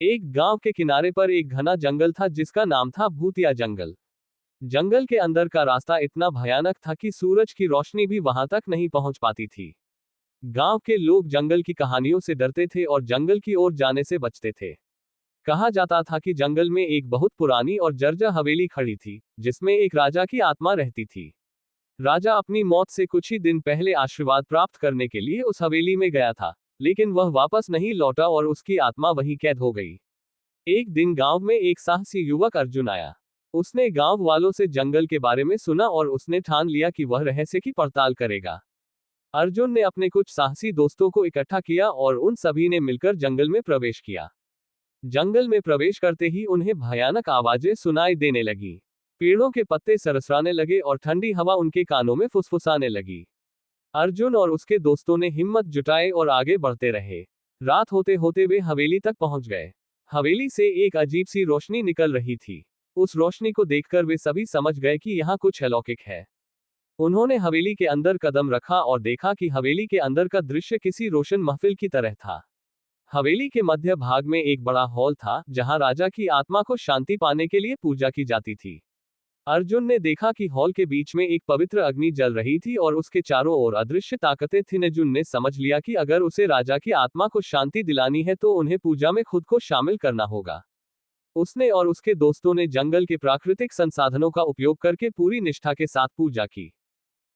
एक गांव के किनारे पर एक घना जंगल था जिसका नाम था भूतिया जंगल। जंगल के अंदर का रास्ता इतना भयानक था कि सूरज की रोशनी भी वहां तक नहीं पहुंच पाती थी। गांव के लोग जंगल की कहानियों से डरते थे और जंगल की ओर जाने से बचते थे। कहा जाता था कि जंगल में एक बहुत पुरानी और जर्जर हवेली खड़ी थी, जिसमें एक राजा की आत्मा रहती थी। राजा अपनी मौत से कुछ ही दिन पहले आशीर्वाद प्राप्त करने के लिए उस हवेली में गया था, लेकिन वह वापस नहीं लौटा और उसकी आत्मा वहीं कैद हो गई। एक दिन गांव में एक साहसी युवक अर्जुन आया। उसने गांव वालों से जंगल के बारे में सुना और उसने ठान लिया कि वह रहस्य की पड़ताल करेगा। अर्जुन ने अपने कुछ साहसी दोस्तों को इकट्ठा किया और उन सभी ने मिलकर जंगल में प्रवेश किया। जंगल में प्रवेश करते ही उन्हें भयानक आवाजें सुनाई देने लगी। पेड़ों के पत्ते सरसराने लगे और ठंडी हवा उनके कानों में फुसफुसाने लगी। अर्जुन और उसके दोस्तों ने हिम्मत जुटाई और आगे बढ़ते रहे। रात होते होते वे हवेली तक पहुंच गए। हवेली से एक अजीब सी रोशनी निकल रही थी। उस रोशनी को देखकर वे सभी समझ गए कि यहाँ कुछ अलौकिक है। उन्होंने हवेली के अंदर कदम रखा और देखा कि हवेली के अंदर का दृश्य किसी रोशन महफिल की तरह था। हवेली के मध्य भाग में एक बड़ा हॉल था, जहां राजा की आत्मा को शांति पाने के लिए पूजा की जाती थी। अर्जुन ने देखा कि हॉल के बीच में एक पवित्र अग्नि जल रही थी और उसके चारों ओर अदृश्य ताकतें थीं। अर्जुन ने समझ लिया कि अगर उसे राजा की आत्मा को शांति दिलानी है तो उन्हें पूजा में खुद को शामिल करना होगा। उसने और उसके दोस्तों ने जंगल के प्राकृतिक संसाधनों का उपयोग करके पूरी निष्ठा के साथ पूजा की।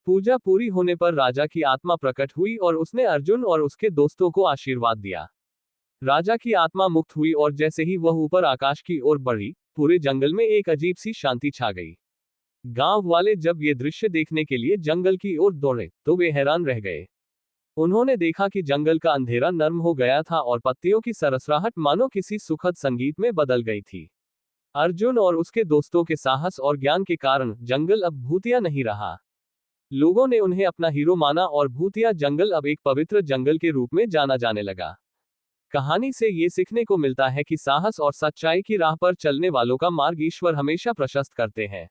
पूजा पूरी होने पर राजा की आत्मा प्रकट हुई और उसने अर्जुन और उसके दोस्तों को आशीर्वाद दिया। राजा की आत्मा मुक्त हुई और जैसे ही वह ऊपर आकाश की ओर बढ़ी, पूरे जंगल में एक अजीब सी शांति छा गई। गांव वाले जब ये दृश्य देखने के लिए जंगल की ओर दौड़े तो वे हैरान रह गए। उन्होंने देखा कि जंगल का अंधेरा नर्म हो गया था और पत्तियों की सरसराहट मानो किसी सुखद संगीत में बदल गई थी। अर्जुन और उसके दोस्तों के साहस और ज्ञान के कारण जंगल अब भूतिया नहीं रहा। लोगों ने उन्हें अपना हीरो माना और भूतिया जंगल अब एक पवित्र जंगल के रूप में जाना जाने लगा। कहानी से ये सीखने को मिलता है कि साहस और सच्चाई की राह पर चलने वालों का मार्ग ईश्वर हमेशा प्रशस्त करते हैं।